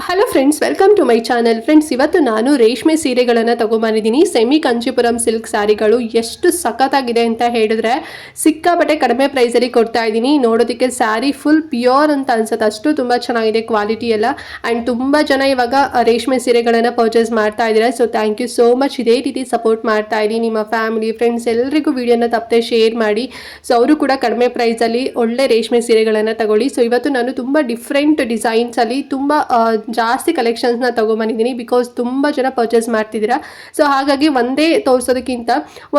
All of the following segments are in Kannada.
Hello friends, welcome to my channel. Friends, ಇವತ್ತು ನಾನು ರೇಷ್ಮೆ ಸೀರೆಗಳನ್ನು ತಗೊಂಬಂದಿದ್ದೀನಿ. ಸೆಮಿ ಕಂಚಿಪುರಂ ಸಿಲ್ಕ್ ಸ್ಯಾರಿಗಳು ಎಷ್ಟು ಸಖತ್ತಾಗಿದೆ ಅಂತ ಹೇಳಿದ್ರೆ ಸಿಕ್ಕಾಪಟ್ಟೆ ಕಡಿಮೆ ಪ್ರೈಸಲ್ಲಿ ಕೊಡ್ತಾ ಇದ್ದೀನಿ. ನೋಡೋದಕ್ಕೆ ಸ್ಯಾರಿ ಫುಲ್ ಪ್ಯೂರ್ ಅಂತ ಅನ್ಸುತ್ತೆ, ಅಷ್ಟು ತುಂಬ ಚೆನ್ನಾಗಿದೆ ಕ್ವಾಲಿಟಿ ಎಲ್ಲ. ಆ್ಯಂಡ್ ತುಂಬ ಜನ ಇವಾಗ ರೇಷ್ಮೆ ಸೀರೆಗಳನ್ನು ಪರ್ಚೇಸ್ ಮಾಡ್ತಾ ಇದ್ದಾರೆ. So thank you so much. ಇದೇ ರೀತಿ ಸಪೋರ್ಟ್ ಮಾಡ್ತಾ ಇದ್ದೀನಿ. ನಿಮ್ಮ ಫ್ಯಾಮಿಲಿ ಫ್ರೆಂಡ್ಸ್ ಎಲ್ರಿಗೂ ವಿಡಿಯೋನ ತಪ್ಪದೆ ಶೇರ್ ಮಾಡಿ. ಸೊ ಅವರು ಕೂಡ ಕಡಿಮೆ ಪ್ರೈಸಲ್ಲಿ ಒಳ್ಳೆ ರೇಷ್ಮೆ ಸೀರೆಗಳನ್ನು ತಗೊಳ್ಳಿ. ಸೊ ಇವತ್ತು ನಾನು ತುಂಬ ಡಿಫ್ರೆಂಟ್ ಡಿಸೈನ್ಸಲ್ಲಿ ತುಂಬ ಜಾಸ್ತಿ ಕಲೆಕ್ಷನ್ಸ್ನ ತೊಗೊಂಬಂದಿದ್ದೀನಿ. ಬಿಕಾಸ್ ತುಂಬ ಜನ ಪರ್ಚೇಸ್ ಮಾಡ್ತಿದ್ದೀರಾ. ಸೊ ಹಾಗಾಗಿ ಒಂದೇ ತೋರಿಸೋದಕ್ಕಿಂತ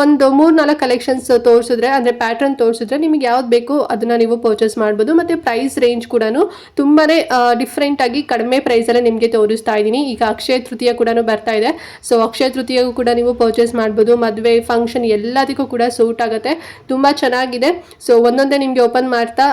ಒಂದು 3-4 ಕಲೆಕ್ಷನ್ಸ್ ತೋರಿಸಿದ್ರೆ, ಅಂದರೆ ಪ್ಯಾಟ್ರನ್ ತೋರಿಸಿದ್ರೆ ನಿಮಗೆ ಯಾವ್ದು ಬೇಕು ಅದನ್ನು ನೀವು ಪರ್ಚೇಸ್ ಮಾಡ್ಬೋದು. ಮತ್ತು ಪ್ರೈಸ್ ರೇಂಜ್ ಕೂಡ ತುಂಬಾ ಡಿಫ್ರೆಂಟಾಗಿ ಕಡಿಮೆ ಪ್ರೈಸಲ್ಲೇ ನಿಮಗೆ ತೋರಿಸ್ತಾ ಇದ್ದೀನಿ. ಈಗ ಅಕ್ಷಯ ತೃತೀಯ ಕೂಡ ಬರ್ತಾ ಇದೆ. ಸೊ ಅಕ್ಷಯ ತೃತೀಯಗೂ ಕೂಡ ನೀವು ಪರ್ಚೇಸ್ ಮಾಡ್ಬೋದು. ಮದುವೆ ಫಂಕ್ಷನ್ ಎಲ್ಲದಕ್ಕೂ ಕೂಡ ಸೂಟ್ ಆಗುತ್ತೆ. ತುಂಬ ಚೆನ್ನಾಗಿದೆ. ಸೊ ಒಂದೊಂದೇ ನಿಮಗೆ ಓಪನ್ ಮಾಡ್ತಾ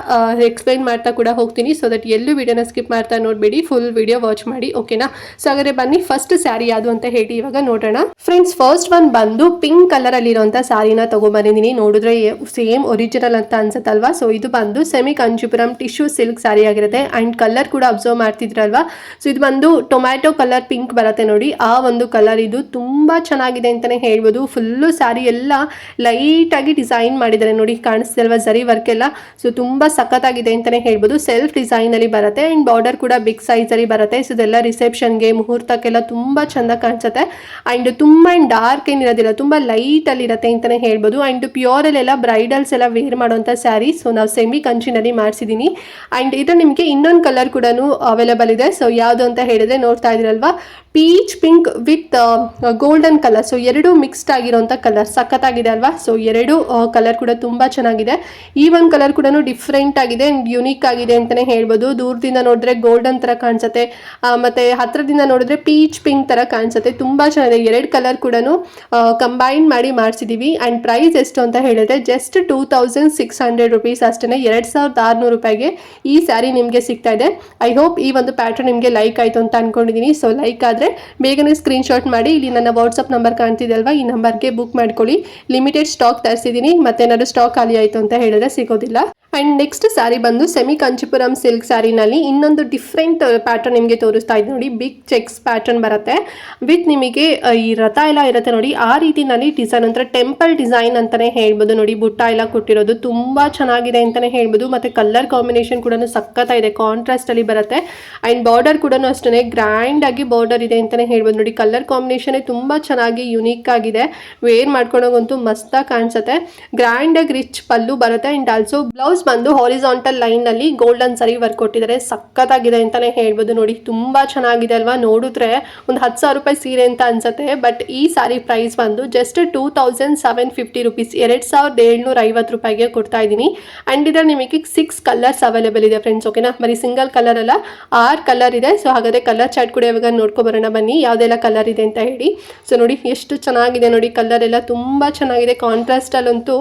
ಎಕ್ಸ್ಪ್ಲೈನ್ ಮಾಡ್ತಾ ಕೂಡ ಹೋಗ್ತೀನಿ. ಸೊ ದಟ್ ಎಲ್ಲೂ ವಿಡಿಯೋನ ಸ್ಕಿಪ್ ಮಾಡ್ತಾ ನೋಡಬೇಡಿ, ಫುಲ್ ವಿಡಿಯೋ ವಾಚ್ ಮಾಡಿ. ಓಕೆನಾ? ಸೊ ಹಾಗಾದ್ರೆ ಬನ್ನಿ, ಫಸ್ಟ್ ಸ್ಯಾರಿ ಯಾವುದು ಅಂತ ಹೇಳಿ ಇವಾಗ ನೋಡೋಣ. ಫ್ರೆಂಡ್ಸ್, ಫಸ್ಟ್ ಒನ್ ಬಂದು ಪಿಂಕ್ ಕಲರ್ ಅಲ್ಲಿ ಇರುವಂತ ಸ್ಯಾರಿನ ತಗೊಂಡ್ಬಂದಿದ್ದೀನಿ. ನೋಡಿದ್ರೆ ಸೇಮ್ ಒರಿಜಿನಲ್ ಅಂತ ಅನ್ಸುತ್ತಲ್ವಾ? ಸೊ ಇದು ಬಂದು semi Kanchipuram tissue silk sari ಆಗಿರುತ್ತೆ. ಅಂಡ್ ಕಲರ್ ಕೂಡ ಅಬ್ಸರ್ವ್ ಮಾಡ್ತಿದ್ರಲ್ವಾ? ಸೊ ಇದು ಬಂದು ಟೊಮ್ಯಾಟೊ ಕಲರ್ ಪಿಂಕ್ ಬರುತ್ತೆ ನೋಡಿ, ಆ ಒಂದು ಕಲರ್. ಇದು ತುಂಬಾ ಚೆನ್ನಾಗಿದೆ ಅಂತಾನೆ ಹೇಳ್ಬೋದು. ಫುಲ್ಲು ಸ್ಯಾರಿ ಎಲ್ಲ ಲೈಟ್ ಆಗಿ ಡಿಸೈನ್ ಮಾಡಿದ್ದಾರೆ ನೋಡಿ, ಕಾಣಿಸ್ತಿಲ್ವಾ ಜರಿ ವರ್ಕ್ ಎಲ್ಲ. ಸೊ ತುಂಬಾ ಸಖತ್ತಾಗಿದೆ ಅಂತಾನೆ ಹೇಳ್ಬೋದು. ಸೆಲ್ಫ್ ಡಿಸೈನ್ ಅಲ್ಲಿ ಬರುತ್ತೆ. ಅಂಡ್ ಬಾರ್ಡರ್ ಕೂಡ ಬಿಗ್ ಸೈಜ್ ಅಲ್ಲಿ ಬರುತ್ತೆ. ಸೊ ಇದೆಲ್ಲ ರಿಸೆಪ್ಷನ್ಗೆ, ಮುಹೂರ್ತಕ್ಕೆಲ್ಲ ತುಂಬಾ ಚಂದ ಕಾಣಿಸುತ್ತೆ. ಅಂಡ್ ತುಂಬಾ ಡಾರ್ಕ್ ಏನಿರೋದಿಲ್ಲ, ತುಂಬಾ ಲೈಟ್ ಅಲ್ಲಿ ಇರುತ್ತೆ ಅಂತಾನೆ ಹೇಳ್ಬೋದು. ಅಂಡ್ ಪ್ಯೂರ್ ಅಲ್ಲೆಲ್ಲ ಬ್ರೈಡಲ್ಸ್ ಎಲ್ಲ ವೇರ್ ಮಾಡುವಂತ ಸ್ಯಾರಿ. ಸೊ ನಾವು ಸೆಮಿ ಕಂಚಿನಲ್ಲಿ ಮಾಡಿಸಿದೀನಿ. ಅಂಡ್ ಇದು ನಿಮಗೆ ಇನ್ನೊಂದು ಕಲರ್ ಕೂಡ ಅವೈಲೇಬಲ್ ಇದೆ. ಸೊ ಯಾವುದು ಅಂತ ಹೇಳಿದ್ರೆ ನೋಡ್ತಾ ಇದ್ರಲ್ವಾ, peach pink with golden colour. So ಎರಡು ಮಿಕ್ಸ್ಡ್ ಆಗಿರುವಂತ ಕಲರ್ ಸಖತ್ತಾಗಿದೆ ಅಲ್ವಾ? ಸೊ ಎರಡು ಕಲರ್ ಕೂಡ ತುಂಬಾ ಚೆನ್ನಾಗಿದೆ. ಈ ಒಂದು ಕಲರ್ ಕೂಡ ಡಿಫ್ರೆಂಟ್ ಆಗಿದೆ ಅಂಡ್ ಯುನೀಕ್ ಆಗಿದೆ ಅಂತಾನೆ ಹೇಳ್ಬೋದು. ದೂರದಿಂದ ನೋಡಿದ್ರೆ ಗೋಲ್ಡನ್ ತರ ಕಾಣಿಸುತ್ತೆ, ಮತ್ತೆ ಹತ್ರದಿಂದ ನೋಡಿದ್ರೆ ಪೀಚ್ ಪಿಂಕ್ ತರ ಕಾಣಿಸುತ್ತೆ. ತುಂಬಾ ಚೆನ್ನಾಗಿದೆ. ಎರಡು ಕಲರ್ ಕೂಡ ಕಂಬೈನ್ ಮಾಡಿ ಮಾಡಿಸಿದೀವಿ. ಅಂಡ್ ಪ್ರೈಸ್ ಎಷ್ಟು ಅಂತ ಹೇಳಿದ್ರೆ ಜಸ್ಟ್ 2600 ರುಪೀಸ್ ಅಷ್ಟೇ. 2600 ರೂಪಾಯಿಗೆ ಈ ಸ್ಯಾರಿ ನಿಮಗೆ ಸಿಗ್ತಾ ಇದೆ. ಐ ಹೋಪ್ ಈ ಒಂದು ಪ್ಯಾಟರ್ನ್ ನಿಮಗೆ ಲೈಕ್ ಆಯ್ತು ಅಂತ ಅನ್ಕೊಂಡಿದ್ದೀನಿ. ಸೊ ಲೈಕ್ ಆದ್ರೆ ಬೇಗನೆ ಸ್ಕ್ರೀನ್ ಶಾಟ್ ಮಾಡಿ, ಇಲ್ಲಿ ನನ್ನ ವಾಟ್ಸ್ಆಪ್ ನಂಬರ್ ಕಾಣ್ತಿದೆ ಅಲ್ವಾ, ಈ ನಂಬರ್ಗೆ ಬುಕ್ ಮಾಡ್ಕೊಳ್ಳಿ. ಲಿಮಿಟೆಡ್ ಸ್ಟಾಕ್ ತರಿಸಿದ್ದೀನಿ. ಮತ್ತೆ ಏನಾದ್ರು ಸ್ಟಾಕ್ ಖಾಲಿ ಆಯ್ತು ಅಂತ ಹೇಳಿದ್ರೆ ಸಿಗೋದಿಲ್ಲ. ಅಂಡ್ ನೆಕ್ಸ್ಟ್ ಸ್ಯಾರಿ ಬಂದು ಸೆಮಿ ಕಂಚಿಪುರಂ ಸಿಲ್ಕ್ ಸ್ಯಾರಿನಲ್ಲಿ ಇನ್ನೊಂದು ಡಿಫ್ರೆಂಟ್ ಪ್ಯಾಟರ್ನ್ ನಿಮಗೆ ತೋರಿಸ್ತಾ ಇದ್ದೀನಿ ನೋಡಿ. ಬಿಗ್ ಚೆಕ್ಸ್ ಪ್ಯಾಟರ್ನ್ ಬರುತ್ತೆ ವಿತ್ ನಿಮಗೆ ಈ ರಥ ಎಲ್ಲ ಇರುತ್ತೆ ನೋಡಿ, ಆ ರೀತಿನಲ್ಲಿ ಡಿಸೈನ್, ಒಂಥರ ಟೆಂಪಲ್ ಡಿಸೈನ್ ಅಂತಾನೆ ಹೇಳ್ಬೋದು ನೋಡಿ. ಬುಟ್ಟ ಎಲ್ಲ ಕೊಟ್ಟಿರೋದು ತುಂಬಾ ಚೆನ್ನಾಗಿದೆ ಅಂತಾನೆ ಹೇಳ್ಬೋದು. ಮತ್ತೆ ಕಲರ್ ಕಾಂಬಿನೇಷನ್ ಕೂಡ ಸಖತ್ತಾಗಿದೆ, ಕಾಂಟ್ರಾಸ್ಟ್ ಅಲ್ಲಿ ಬರುತ್ತೆ. ಅಂಡ್ ಬಾರ್ಡರ್ ಕೂಡ ಅಷ್ಟೇ ಗ್ರ್ಯಾಂಡ್ ಆಗಿ ಬಾರ್ಡರ್ ಇದೆ ಅಂತಾನೆ ಹೇಳ್ಬೋದು ನೋಡಿ. ಕಲರ್ ಕಾಂಬಿನೇಷನ್ ತುಂಬಾ ಚೆನ್ನಾಗಿ ಯುನೀಕ್ ಆಗಿದೆ. ವೇರ್ ಮಾಡ್ಕೊಂಡೋಗಂತೂ ಮಸ್ತಾಗಿ ಕಾಣಿಸುತ್ತೆ. ಗ್ರ್ಯಾಂಡ್ ಆಗಿ ರಿಚ್ ಪಲ್ಲು ಬರುತ್ತೆ. ಅಂಡ್ ಆಲ್ಸೋ ಬ್ಲೌಸ್ ಬಂದು ಹಾರಿಜಾಂಟಲ್ ಲೈನ್ ನಲ್ಲಿ ಗೋಲ್ಡನ್ ಸರಿ ವರ್ಕ್ ಕೊಟ್ಟಿದ್ದಾರೆ. ಸಖತ್ತಾಗಿದೆ ಅಂತಾನೆ ಹೇಳ್ಬೋದು ನೋಡಿ. ತುಂಬಾ ಚೆನ್ನಾಗಿದೆ ಅಲ್ವಾ? ನೋಡಿದ್ರೆ ಒಂದು 10,000 ರೂಪಾಯಿ ಸೀರೆ ಅಂತ ಅನ್ಸುತ್ತೆ. ಬಟ್ ಈ ಸಾರಿ ಪ್ರೈಸ್ ಬಂದು ಜಸ್ಟ್ 2750 ರುಪೀಸ್, 2750 ರೂಪಾಯಿಗೆ ಕೊಡ್ತಾ ಇದ್ದೀನಿ. ಅಂಡ್ ಇದರ ನಿಮಗೆ 6 ಕಲರ್ಸ್ ಅವೈಲೇಬಲ್ ಇದೆ ಫ್ರೆಂಡ್ಸ್. ಓಕೆನಾ? ಬರೀ ಸಿಂಗಲ್ ಕಲರ್ ಅಲ್ಲ, 6 ಕಲರ್ ಇದೆ. ಸೊ ಹಾಗಾದ್ರೆ ಕಲರ್ ಚಾರ್ಟ್ ಕೂಡ ಇವಾಗ ನೋಡ್ಕೊಬರೋಣ ಬನ್ನಿ, ಯಾವ್ದೆಲ್ಲ ಕಲರ್ ಇದೆ ಅಂತ ಹೇಳಿ. ಸೊ ನೋಡಿ ಎಷ್ಟು ಚೆನ್ನಾಗಿದೆ ನೋಡಿ, ಕಲರ್ ಎಲ್ಲ ತುಂಬಾ ಚೆನ್ನಾಗಿದೆ. ಕಾಂಟ್ರಾಸ್ಟ್ ಅಲ್ಲಂತೂ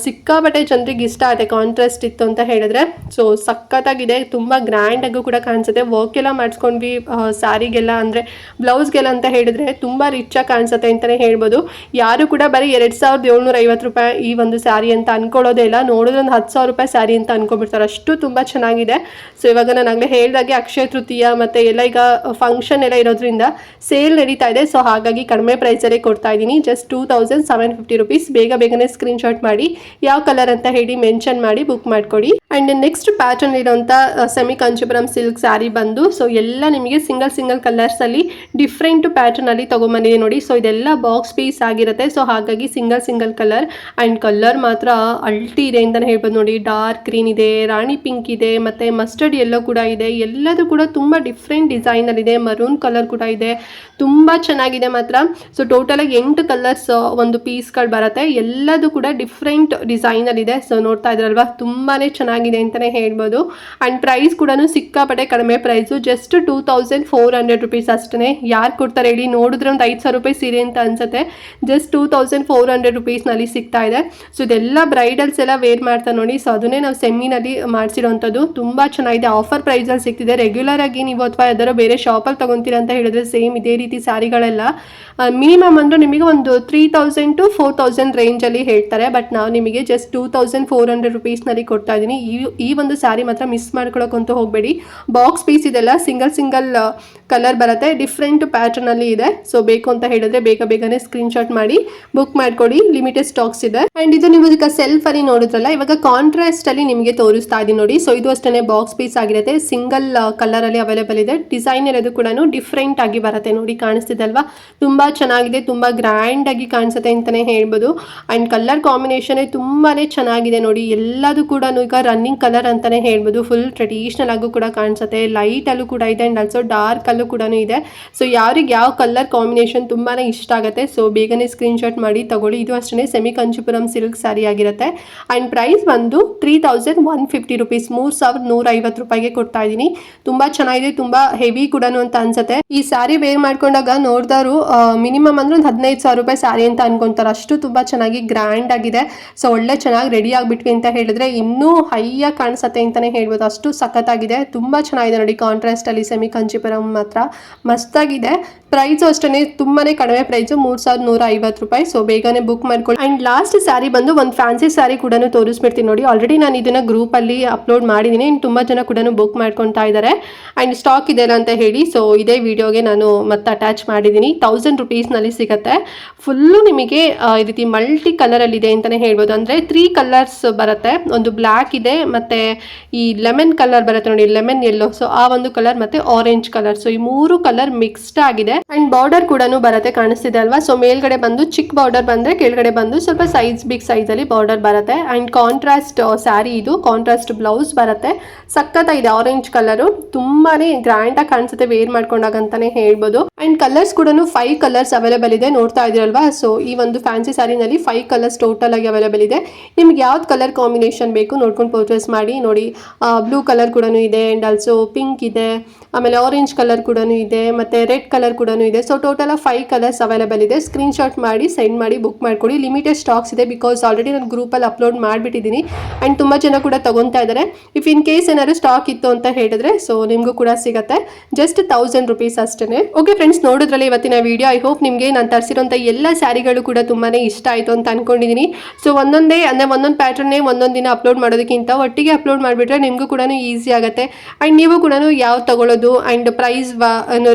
ಸಿಕ್ಕಾಪಟ್ಟೆ ಜನರಿಗೆ ಇಷ್ಟ ಆಗುತ್ತೆ, ಕಾಂಟ್ರಾಸ್ಟ್ ಇತ್ತು ಅಂತ ಹೇಳಿದ್ರೆ. ಸೊ ಸಖತ್ತಾಗಿದೆ, ತುಂಬಾ ಗ್ರ್ಯಾಂಡ್ ಆಗು ಕೂಡ ಕಾಣಿಸುತ್ತೆ. ವರ್ಕ್ ಎಲ್ಲ ಮಾಡಿಸ್ಕೊಂಡ್ವಿ ಸ್ಯಾರಿಗೆಲ್ಲ, ಅಂದ್ರೆ ಬ್ಲೌಸ್ಗೆಲ್ಲ ಅಂತ ಹೇಳಿದ್ರೆ ತುಂಬಾ ರಿಚ್ ಆಗಿ ಕಾಣಿಸುತ್ತೆ ಅಂತಾನೆ ಹೇಳ್ಬೋದು. ಯಾರು ಕೂಡ ಬರೀ 2750 ರೂಪಾಯಿ ಈ ಒಂದು ಸ್ಯಾರಿ ಅಂತ ಅನ್ಕೊಳ್ಳೋದೇ ಇಲ್ಲ. ನೋಡಿದ್ರೆ ಒಂದು 10,000 ರೂಪಾಯಿ ಸ್ಯಾರಿ ಅಂತ ಅನ್ಕೊಂಡ್ಬಿಡ್ತಾರೆ, ಅಷ್ಟು ತುಂಬಾ ಚೆನ್ನಾಗಿದೆ. ಸೊ ಇವಾಗ ನಾನು ಆಗಲೇ ಹೇಳಿದಾಗೆ ಅಕ್ಷಯ ತೃತೀಯ ಮತ್ತೆ ಎಲ್ಲ ಈಗ ಫಂಕ್ಷನ್ ಎಲ್ಲ ಇರೋದ್ರಿಂದ ಸೇಲ್ ನಡೀತಾ ಇದೆ. ಸೊ ಹಾಗಾಗಿ ಕಡಿಮೆ ಪ್ರೈಸಲ್ಲೇ ಕೊಡ್ತಾ ಇದ್ದೀನಿ, ಜಸ್ಟ್ 2750 ರುಪೀಸ್. ಬೇಗನೆ ಸ್ಕ್ರೀನ್ ಶಾಟ್ ಮಾಡಿ, ಯಾವ ಕಲರ್ ಅಂತ ಹೇಳಿ ಮೆನ್ಷನ್ ಮಾಡಿ ಬುಕ್ ಮಾಡ್ಕೊಡಿ. ಅಂಡ್ ನೆಕ್ಸ್ಟ್ ಪ್ಯಾಟರ್ನ್ ಇರುವಂತ ಸೆಮಿ ಕಂಚಿಪುರಂ ಸಿಲ್ಕ್ ಸ್ಯಾರಿ ಬಂದು, ಸೊ ಎಲ್ಲ ನಿಮಗೆ ಸಿಂಗಲ್ ಕಲರ್ಸ್ ಅಲ್ಲಿ ಡಿಫ್ರೆಂಟ್ ಪ್ಯಾಟರ್ನ್ ಅಲ್ಲಿ ತಗೊಂಡ್ಬಂದಿದೆ ನೋಡಿ. ಸೊ ಇದೆಲ್ಲ ಬಾಕ್ಸ್ ಪೀಸ್ ಆಗಿರುತ್ತೆ. ಸೊ ಹಾಗಾಗಿ ಸಿಂಗಲ್ ಕಲರ್. ಅಂಡ್ ಕಲರ್ ಮಾತ್ರ ಅಲ್ಟಿ ಇದೆ ಅಂತಾನೆ ಹೇಳ್ಬೋದು ನೋಡಿ. ಡಾರ್ಕ್ ಗ್ರೀನ್ ಇದೆ, ರಾಣಿ ಪಿಂಕ್ ಇದೆ, ಮತ್ತೆ ಮಸ್ಟರ್ಡ್ ಎಲ್ಲೋ ಕೂಡ ಇದೆ. ಎಲ್ಲದೂ ಕೂಡ ತುಂಬಾ ಡಿಫ್ರೆಂಟ್ ಡಿಸೈನ್ ಅಲ್ಲಿ ಇದೆ. ಮರೂನ್ ಕಲರ್ ಕೂಡ ಇದೆ, ತುಂಬಾ ಚೆನ್ನಾಗಿದೆ ಮಾತ್ರ. ಸೊ ಟೋಟಲ್ ಆಗಿ 8 ಕಲರ್ಸ್ ಒಂದು ಪೀಸ್ಗಳು ಬರುತ್ತೆ. ಎಲ್ಲದೂ ಕೂಡ ಡಿಫ್ರೆಂಟ್ ಡಿಸೈನ್ ಅಲ್ಲಿ ಇದೆ. ಸೊ ನೋಡ್ತಾ ಇದ್ರಲ್ವಾ, ತುಂಬಾನೇ ಚೆನ್ನಾಗಿದೆ ಅಂತಾನೆ ಹೇಳ್ಬೋದು. ಅಂಡ್ ಪ್ರೈಸ್ ಕೂಡ ಸಿಕ್ಕಾಪಟ್ಟೆ ಕಡಿಮೆ ಪ್ರೈಸು, ಜಸ್ಟ್ 2400 ರುಪೀಸ್ ಅಷ್ಟೇ. ಯಾರು ಕೊಡ್ತಾರೆ ಹೇಳಿ? ನೋಡಿದ್ರೆ ಒಂದು 5,000 ರೂಪಾಯಿ ಸೀರೆ ಅಂತ ಅನ್ಸುತ್ತೆ. ಜಸ್ಟ್ 2400 ರುಪೀಸ್ನಲ್ಲಿ ಸಿಗ್ತಾ ಇದೆ. ಸೊ ಇದೆಲ್ಲ ಬ್ರೈಡಲ್ಸ್ ಎಲ್ಲ ವೇರ್ ಮಾಡ್ತಾ ನೋಡಿ. ಸೊ ಅದನ್ನೇ ನಾವು ಸೆಮಿನಲ್ಲಿ ಮಾಡಿಸಿರೋಂಥದ್ದು. ತುಂಬಾ ಚೆನ್ನಾಗಿದೆ, ಆಫರ್ ಪ್ರೈಸಲ್ಲಿ ಸಿಗ್ತಿದೆ. ರೆಗ್ಯುಲರ್ ಆಗಿ ನೀವು ಅಥವಾ ಯಾವ್ದಾರು ಬೇರೆ ಶಾಪಲ್ಲಿ ತಗೊಂತೀರಾ ಅಂತ ಹೇಳಿದ್ರೆ ಸೇಮ್ ಇದೇ ರೀತಿ ಸ್ಯಾರಿಗಳೆಲ್ಲ ಮಿನಿಮಮ್ ಅಂದ್ರೆ ನಿಮಗೆ ಒಂದು 3000 to 4000 ರೇಂಜಲ್ಲಿ ಹೇಳ್ತಾರೆ. ಬಟ್ ನಾವು ನಿಮಗೆ ಜಸ್ಟ್ 2400 ರುಪೀಸ್ನಲ್ಲಿ ಕೊಡ್ತಾ ಇದ್ದೀನಿ. ಈ ಒಂದು ಸ್ಯಾರಿ ಮಾತ್ರ ಮಿಸ್ ಮಾಡ್ಕೊಳಕ್ಕಂತೂ ಹೋಗಬೇಡಿ. ಬಾಕ್ಸ್ ಪೀಸ್ ಇದೆಲ್ಲ ಸಿಂಗಲ್ ಕಲರ್ ಬರುತ್ತೆ, ಡಿಫ್ರೆಂಟ್ ಪ್ಯಾಟರ್ನ್ ಅಲ್ಲಿ ಇದೆ. ಸೊ ಬೇಕು ಅಂತ ಹೇಳಿದ್ರೆ ಬೇಗನೆ ಸ್ಕ್ರೀನ್ಶಾಟ್ ಮಾಡಿ ಬುಕ್ ಮಾಡ್ಕೊಡಿ, ಲಿಮಿಟೆಡ್ ಸ್ಟಾಕ್ಸ್ ಇದೆ. ಅಂಡ್ ಇದು ನೀವು ಈಗ ಸೆಲ್ಫ್ ಅಲ್ಲಿ ನೋಡಿದ್ರಲ್ಲ, ಇವಾಗ ಕಾಂಟ್ರಾಸ್ಟ್ ಅಲ್ಲಿ ನಿಮಗೆ ತೋರಿಸ್ತಾ ಇದೀನಿ ನೋಡಿ. ಸೊ ಇದು ಅಷ್ಟೇ ಬಾಕ್ಸ್ ಪೀಸ್ ಆಗಿರುತ್ತೆ, ಸಿಂಗಲ್ ಕಲರ್ ಅಲ್ಲಿ ಅವೈಲೇಬಲ್ ಇದೆ. ಡಿಸೈನ್ ಇರೋದು ಕೂಡ ಡಿಫ್ರೆಂಟ್ ಆಗಿ ಬರುತ್ತೆ ನೋಡಿ, ಕಾಣಿಸ್ತಿದೆ ಅಲ್ವಾ? ತುಂಬಾ ಚೆನ್ನಾಗಿದೆ, ತುಂಬಾ ಗ್ರ್ಯಾಂಡ್ ಆಗಿ ಕಾಣಿಸುತ್ತೆ ಅಂತಾನೆ ಹೇಳ್ಬೋದು. ಅಂಡ್ ಕಲರ್ ಕಾಂಬಿನೇಷನ್ ತುಂಬಾನೇ ಚೆನ್ನಾಗಿದೆ ನೋಡಿ. ಎಲ್ಲದೂ ಕೂಡ ಈಗ ರನ್ನಿಂಗ್ ಕಲರ್ ಅಂತಾನೆ ಹೇಳ್ಬೋದು. ಫುಲ್ ಟ್ರೆಡಿಷನಲ್ ಆಗು ಕೂಡ ಕಾಣಿಸುತ್ತೆ, ಲೈಟ್ ಅಲ್ಲೂ ಕೂಡ ಇದೆ ಅಂಡ್ ಆಲ್ಸೋ ಡಾರ್ಕ್ ಅಲ್ಲೂ ಕೂಡ ಇದೆ. ಸೊ ಯಾರಿಗೆ ಯಾವ ಕಲರ್ ಕಾಂಬಿನೇಷನ್ ತುಂಬಾನೇ ಇಷ್ಟ ಆಗುತ್ತೆ, ಸೊ ಬೇಗನೆ ಸ್ಕ್ರೀನ್ಶಾಟ್ ಮಾಡಿ ತಗೊಳ್ಳಿ. ಇದು ಅಷ್ಟೇ ಸೆಮಿ ಕಂಚಿಪುರಂ ಸಿಲ್ಕ್ ಸ್ಯಾರಿ ಆಗಿರುತ್ತೆ. ಅಂಡ್ ಪ್ರೈಸ್ ಬಂದು 3150 ರೂಪೀಸ್, 3150 ರೂಪಾಯಿಗೆ ಕೊಡ್ತಾ ಇದ್ದೀನಿ. ತುಂಬಾ ಚೆನ್ನಾಗಿದೆ, ತುಂಬಾ ಹೆವಿ ಕೂಡ ಅಂತ ಅನ್ಸುತ್ತೆ. ಈ ಸ್ಯಾರಿ ವೇರ್ ಮಾಡ್ಕೊಂಡಾಗ ನೋಡಿದವರು ಮಿನಿಮಮ್ ಅಂದ್ರೆ ಒಂದು 15,000 ರೂಪಾಯಿ ಸ್ಯಾರಿ ಅಂತ ಅನ್ಕೊಂತಾರೆ, ಅಷ್ಟು ತುಂಬಾ ಚೆನ್ನಾಗಿ ಗ್ರ್ಯಾಂಡ್ ಆಗಿದೆ. ಸೊ ಒಳ್ಳೆ ಚೆನ್ನಾಗಿ ರೆಡಿ ಆಗ್ಬಿಟ್ವಿ ಅಂತ ಹೇಳಿದ್ರೆ ಇನ್ನೂ ಹೈಯಾಗಿ ಕಾಣಿಸುತ್ತೆ ಅಂತಾನೆ ಹೇಳ್ಬೋದು, ಅಷ್ಟು ಸಖತ್ತಾಗಿದೆ. ತುಂಬಾ ಚೆನ್ನಾಗಿದೆ ನೋಡಿ, ಕಾಂಟ್ರಾಸ್ಟ್ ಅಲ್ಲಿ ಸೆಮಿ ಕಂಚಿಪುರಂ ಮಾತ್ರ ಮಸ್ತಾಗಿದೆ. ಪ್ರೈಸು ಅಷ್ಟೇ ತುಂಬಾನೇ ಕಡಿಮೆ ಪ್ರೈಸು, 3150 ರೂಪಾಯಿ. ಸೊ ಬೇಗನೆ ಬುಕ್ ಮಾಡ್ಕೊಳ್ಳಿ. ಅಂಡ್ ಲಾಸ್ಟ್ ಸ್ಯಾರಿ ಬಂದು ಒಂದು ಫ್ಯಾನ್ಸಿ ಸ್ಯಾರಿ ಕೂಡ ತೋರಿಸ್ಬಿಡ್ತೀನಿ ನೋಡಿ. ಆಲ್ರೆಡಿ ನಾನು ಇದನ್ನ ಗ್ರೂಪ್ ಅಲ್ಲಿ ಅಪ್ಲೋಡ್ ಮಾಡಿದ್ದೀನಿ, ತುಂಬಾ ಜನ ಕೂಡ ಬುಕ್ ಮಾಡ್ಕೊತಾ ಇದ್ದಾರೆ. ಅಂಡ್ ಸ್ಟಾಕ್ ಇದೆ ಅಂತ ಹೇಳಿ ಸೊ ಇದೇ ವಿಡಿಯೋಗೆ ನಾನು ಮತ್ತೆ ಅಟ್ಯಾಚ್ ಮಾಡಿದ್ದೀನಿ. 1000 ರೂಪೀಸ್ ನಲ್ಲಿ ಸಿಗುತ್ತೆ. ಫುಲ್ಲು ನಿಮಗೆ ಈ ರೀತಿ ಮಲ್ಟಿ ಕಲರ್ ಅಲ್ಲಿ ಇದೆ ಅಂತಾನೆ ಹೇಳ್ಬೋದು. ಅಂದ್ರೆ 3 ಕಲರ್ಸ್ ಬರುತ್ತೆ, ಒಂದು ಬ್ಲ್ಯಾಕ್ ಇದೆ, ಮತ್ತೆ ಈ ಲೆಮನ್ ಕಲರ್ ಬರುತ್ತೆ ನೋಡಿ, ಲೆಮನ್ ಯೆಲ್ಲೋ, ಸೊ ಆ ಒಂದು ಕಲರ್ ಮತ್ತೆ ಆರೆಂಜ್ ಕಲರ್. ಸೊ ಈ 3 ಕಲರ್ ಮಿಕ್ಸ್ಡ್ ಆಗಿದೆ. ಅಂಡ್ ಬಾರ್ಡರ್ ಕೂಡ ಬರುತ್ತೆ, ಕಾಣಿಸ್ತಿದೆ ಅಲ್ವಾ? ಸೊ ಮೇಲ್ಗಡೆ ಬಂದು ಚಿಕ್ಕ ಬಾರ್ಡರ್ ಬಂದ್ರೆ ಕೆಳಗಡೆ ಬಂದು ಸ್ವಲ್ಪ ಸೈಜ್ ಬಿಗ್ ಸೈಜ್ ಅಲ್ಲಿ ಬಾರ್ಡರ್ ಬರುತ್ತೆ. ಅಂಡ್ ಕಾಂಟ್ರಾಸ್ಟ್ ಸ್ಯಾರಿ, ಇದು ಕಾಂಟ್ರಾಸ್ಟ್ ಬ್ಲೌಸ್ ಬರುತ್ತೆ. ಸಖತ್ತಾಗಿದೆ, ಆರೆಂಜ್ ಕಲರ್ ತುಂಬಾನೇ ಗ್ರ್ಯಾಂಡ್ ಆಗಿ ಕಾಣಿಸುತ್ತೆ ವೇರ್ ಮಾಡ್ಕೊಂಡಾಗ ಅಂತಾನೆ ಹೇಳ್ಬೋದು. ಅಂಡ್ ಕಲರ್ಸ್ ಕೂಡ 5 ಕಲರ್ಸ್ ಅವೈಲೇಬಲ್ ಇದೆ, ನೋಡ್ತಾ ಇದ್ರಲ್ವಾ? ಸೊ ಈ ಒಂದು ಫ್ಯಾನ್ಸಿ ಸ್ಯಾರಿನಲ್ಲಿ 5 ಕಲರ್ಸ್ ಟೋಟಲ್ ಆಗಿ ಅವೈಲೇಬಲ್ ಇದೆ. ನಿಮ್ಗೆ ಯಾವ್ದು ಕಲರ್ ಕಾಂಬಿನೇಷನ್ ಬೇಕು ನೋಡ್ಕೊಂಡು ಪರ್ಚೇಸ್ ಮಾಡಿ. ನೋಡಿ ಬ್ಲೂ ಕಲರ್ ಕೂಡ ಇದೆ, ಅಂಡ್ ಆಲ್ಸೋ ಪಿಂಕ್ ಇದೆ, ಆಮೇಲೆ ಆರೆಂಜ್ ಕಲರ್ ಕೂಡ ಇದೆ, ಮತ್ತೆ ರೆಡ್ ಕಲರ್ ಕೂಡ ಇದೆ. ಸೊ ಟೋಟಲ್ 5 ಕಲರ್ಸ್ ಅವೈಲೇಬಲ್ ಇದೆ. ಸ್ಕ್ರೀನ್ಶಾಟ್ ಮಾಡಿ ಸೆಂಡ್ ಮಾಡಿ ಬುಕ್ ಮಾಡ್ಕೊಳ್ಳಿ. ಲಿಮಿಟೆಡ್ ಸ್ಟಾಕ್ಸ್ ಇದೆ, ಬಿಕಾಸ್ ಆಲ್ರೆಡಿ ನಾನು ಗ್ರೂಪಲ್ಲಿ ಅಪ್ಲೋಡ್ ಮಾಡಿಬಿಟ್ಟಿದ್ದೀನಿ. ಅಂಡ್ ತುಂಬ ಜನ ಕೂಡ ತಗೊತಾ ಇದ್ದಾರೆ. ಇಫ್ ಇನ್ ಕೇಸ್ ಏನಾದ್ರು ಸ್ಟಾಕ್ ಇತ್ತು ಅಂತ ಹೇಳಿದ್ರೆ ಸೊ ನಿಮಗೂ ಕೂಡ ಸಿಗುತ್ತೆ. ಜಸ್ಟ್ 1000 ರೂಪೀಸ್ ಅಷ್ಟೇ. ಓಕೆ ಫ್ರೆಂಡ್ಸ್, ನೋಡಿದ್ರಲ್ಲ ಇವತ್ತಿನ ವಿಡಿಯೋ. ಐ ಹೋಪ್ ನಿಮಗೆ ನಾನು ತರಿಸಿರೋಂಥ ಎಲ್ಲ ಸ್ಯಾರಿಗಳು ಕೂಡ ತುಂಬಾನೇ ಇಷ್ಟ ಆಯಿತು ಅಂತ ಅನ್ಕೊಂಡಿದ್ದೀನಿ. ಸೊ ಒಂದೊಂದೇ ಅಂದರೆ ಒಂದೊಂದು ಪ್ಯಾಟರ್ನೇ ಒಂದೊಂದು ದಿನ ಅಪ್ಲೋಡ್ ಮಾಡೋದಕ್ಕಿಂತ ಒಟ್ಟಿಗೆ ಅಪ್ಲೋಡ್ ಮಾಡಿಬಿಟ್ರೆ ನಿಮಗೂ ಕೂಡ ಈಸಿ ಆಗುತ್ತೆ. ಆ್ಯಂಡ್ ನೀವು ಕೂಡ ಯಾವ್ದು ತಗೊಳ್ಳೋದು ಆ್ಯಂಡ್ ಪ್ರೈಸ್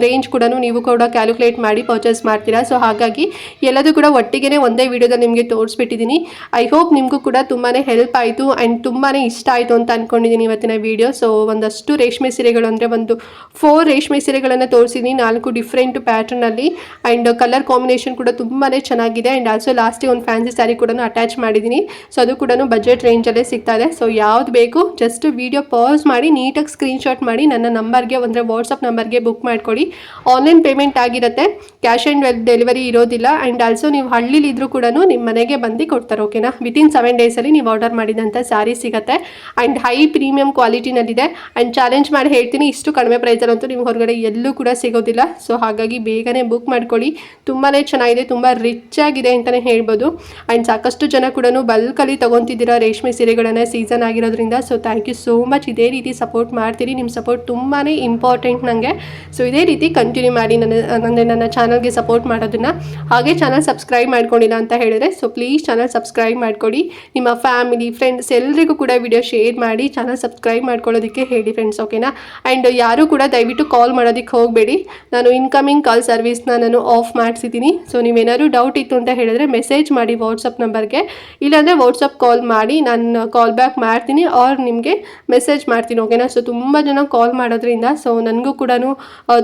ರೇಂಜ್ ಕೂಡ ನೀವು ಕೂಡ ಕ್ಯಾಲ್ಕುಲೇಟ್ ಮಾಡಿ ಪರ್ಚೇಸ್ ಮಾಡ್ತೀರಾ. ಸೊ ಹಾಗಾಗಿ ಎಲ್ಲದೂ ಕೂಡ ಒಟ್ಟಿಗೆ ಒಂದೇ ವಿಡಿಯೋದಲ್ಲಿ ನಿಮಗೆ ತೋರಿಸ್ಬಿಟ್ಟಿದ್ದೀನಿ. ಐ ಹೋಪ್ ನಿಮಗೂ ಕೂಡ ತುಂಬಾ ಹೆಲ್ಪ್ ಆಯಿತು ಆ್ಯಂಡ್ ತುಂಬಾ ಇಷ್ಟ ಆಯಿತು ಅಂತ ಅಂದ್ಕೊಂಡಿದ್ದೀನಿ ಇವತ್ತಿನ ವಿಡಿಯೋ. ಸೊ ಒಂದಷ್ಟು ರೇಷ್ಮೆ ಸೀರೆಗಳು ಅಂದರೆ ಒಂದು 4 ರೇಷ್ಮೆ ಸೀರೆಗಳನ್ನು ತೋರಿಸಿದ್ದೀನಿ, 4 ಡಿಫ್ರೆಂಟ್ ಪ್ಯಾಟರ್ನಲ್ಲಿ. ಆ್ಯಂಡ್ ಕಲರ್ ಕಾಂಬಿನೇಷನ್ ಕೂಡ ತುಂಬಾ ಚೆನ್ನಾಗಿದೆ. ಆ್ಯಂಡ್ ಆಲ್ಸೋ ಲಾಸ್ಟಿಗೆ ಒಂದು ಫ್ಯಾನ್ಸಿ ಸ್ಯಾರಿ ಕೂಡ ಅಟ್ಯಾಚ್ ಮಾಡಿದ್ದೀನಿ. ಸೊ ಅದು ಕೂಡ ಬಜೆಟ್ ರೇಂಜಲ್ಲೇ ಸಿಗ್ತಾ ಇದೆ. ಸೊ ಯಾವ್ದು ಬೇಕು ಜಸ್ಟ್ ವಿಡಿಯೋ ಪಾಸ್ ಮಾಡಿ ನೀಟಾಗಿ ಸ್ಕ್ರೀನ್ಶಾಟ್ ಮಾಡಿ ನನ್ನ ನಂಬರ್ಗೆ ಅಂದರೆ ವಾಟ್ಸಪ್ ನಂಬರ್ಗೆ ಬುಕ್ ಮಾಡ್ಕೊಳ್ಳಿ. ಆನ್ಲೈನ್ ಪೇಮೆಂಟ್ ಆಗಿರುತ್ತೆ, ಕ್ಯಾಶ್ ಆ್ಯಂಡ್ ಡೆಲಿವರಿ ಇರೋದಿಲ್ಲ. ಆ್ಯಂಡ್ ಆಲ್ಸೋ ನೀವು ಹಳ್ಳಿಲಿ ಇದ್ರೂ ಕೂಡ ನಿಮ್ಮ ಮನೆಗೆ ಬಂದು ಕೊಡ್ತಾರೆ. ಓಕೆನಾ? ವಿತಿನ್ 7 ಡೇಸಲ್ಲಿ ನೀವು ಆರ್ಡರ್ ಮಾಡಿದಂಥ ಸ್ಯಾರಿ ಸಿಗುತ್ತೆ. ಆ್ಯಂಡ್ ಹೈ ಪ್ರೀಮಿಯಂ ಕ್ವಾಲಿಟಿನಲ್ಲಿದೆ. ಆ್ಯಂಡ್ ಚಾಲೆಂಜ್ ಮಾಡಿ ಹೇಳ್ತೀನಿ, ಇಷ್ಟು ಕಡಿಮೆ ಪ್ರೈಸಲ್ಲಂತೂ ನೀವು ಹೊರಗಡೆ ಎಲ್ಲೂ ಕೂಡ ಸಿಗೋದಿಲ್ಲ. ಸೊ ಹಾಗಾಗಿ ಬೇಗನೆ ಬುಕ್ ಮಾಡ್ಕೊಳ್ಳಿ. ತುಂಬಾ ಚೆನ್ನಾಗಿದೆ, ತುಂಬ ರಿಚ್ ಆಗಿದೆ ಅಂತಲೇ ಹೇಳ್ಬೋದು. ಆ್ಯಂಡ್ ಸಾಕಷ್ಟು ಜನ ಕೂಡ ಬಲ್ಕಲ್ಲಿ ತೊಗೊತಿದ್ದೀರಾ ರೇಷ್ಮೆ ಸೀರೆಗಳನ್ನು, ಸೀಸನ್ ಆಗಿರೋದ್ರಿಂದ. So thank you so much. ಇದೇ ರೀತಿ ಸಪೋರ್ಟ್ ಮಾಡ್ತೀರಿ, ನಿಮ್ಮ ಸಪೋರ್ಟ್ ತುಂಬಾ ಇಂಪಾರ್ಟೆಂಟ್ ನನಗೆ. ಸೊ ಇದೇ ರೀತಿ ಕಂಟಿನ್ಯೂ ಮಾಡಿ ನನ್ನ ಚಾನಲ್ಗೆ ಸಪೋರ್ಟ್ ಮಾಡೋದನ್ನು. ಹಾಗೆ ಚಾನಲ್ ಸಬ್ಸ್ಕ್ರೈಬ್ ಮಾಡ್ಕೊಂಡಿಲ್ಲ ಅಂತ ಹೇಳಿದ್ರೆ ಸೊ ಪ್ಲೀಸ್ ಚಾನಲ್ ಸಬ್ಸ್ಕ್ರೈಬ್ ಮಾಡ್ಕೊಳ್ಳಿ. ನಿಮ್ಮ ಫ್ಯಾಮಿಲಿ ಫ್ರೆಂಡ್ಸ್ ಎಲ್ರಿಗೂ ಕೂಡ ವಿಡಿಯೋ ಶೇರ್ ಮಾಡಿ ಚಾನಲ್ ಸಬ್ಸ್ಕ್ರೈಬ್ ಮಾಡ್ಕೊಳ್ಳೋದಕ್ಕೆ ಹೇಳಿ ಫ್ರೆಂಡ್ಸ್. ಓಕೆನಾ? ಆ್ಯಂಡ್ ಯಾರು ಕೂಡ ದಯವಿಟ್ಟು ಕಾಲ್ ಮಾಡೋದಕ್ಕೆ ಹೋಗಬೇಡಿ, ನಾನು ಇನ್ಕಮಿಂಗ್ ಕಾಲ್ ಸರ್ವಿಸ್ನ ನಾನು ಆಫ್ ಮಾಡಿಸಿದ್ದೀನಿ. ಸೊ ನೀವೇನಾದ್ರು ಡೌಟ್ ಇತ್ತು ಅಂತ ಹೇಳಿದ್ರೆ ಮೆಸೇಜ್ ಮಾಡಿ ವಾಟ್ಸಪ್ ನಂಬರ್ಗೆ, ಇಲ್ಲಾಂದರೆ ವಾಟ್ಸಪ್ ಕಾಲ್ ಮಾಡಿ, ನಾನು ಕಾಲ್ ಬ್ಯಾಕ್ ಮಾಡ್ತೀನಿ ಆರ್ ನಿಮಗೆ ಮೆಸೇಜ್ ಮಾಡ್ತೀನಿ. ಓಕೆನಾ? ಸೊ ತುಂಬ ಜನ ಕಾಲ್ ಮಾಡೋದ್ರಿಂದ ಸೊ ನನಗೂ ಕೂಡ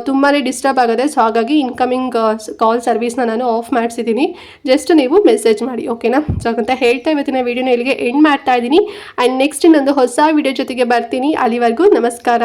ತುಂಬಾ ಡಿಸ್ಟರ್ಬ್ ಆಗುತ್ತೆ. ಸೊ ಹಾಗಾಗಿ ಇನ್ಕಮಿಂಗ್ ಕಾಲ್ ಸರ್ವಿಸ್ನ ನಾನು ಆಫ್ ಮಾಡಿಸಿದ್ದೀನಿ. ಜಸ್ಟ್ ನೀವು ಮೆಸೇಜ್ ಮಾಡಿ. ಓಕೆನಾ? ಸೊ ಅಂತ ಹೇಳ್ತಾ ಇವತ್ತಿನ ವಿಡಿಯೋನ ಇಲ್ಲಿಗೆ ಎಂಡ್ ಮಾಡ್ತಾ ಇದ್ದೀನಿ. ಆ್ಯಂಡ್ ನೆಕ್ಸ್ಟ್ ನಂದು ಹೊಸ ವಿಡಿಯೋ ಜೊತೆಗೆ ಬರ್ತೀನಿ. ಅಲ್ಲಿವರೆಗೂ ನಮಸ್ಕಾರ.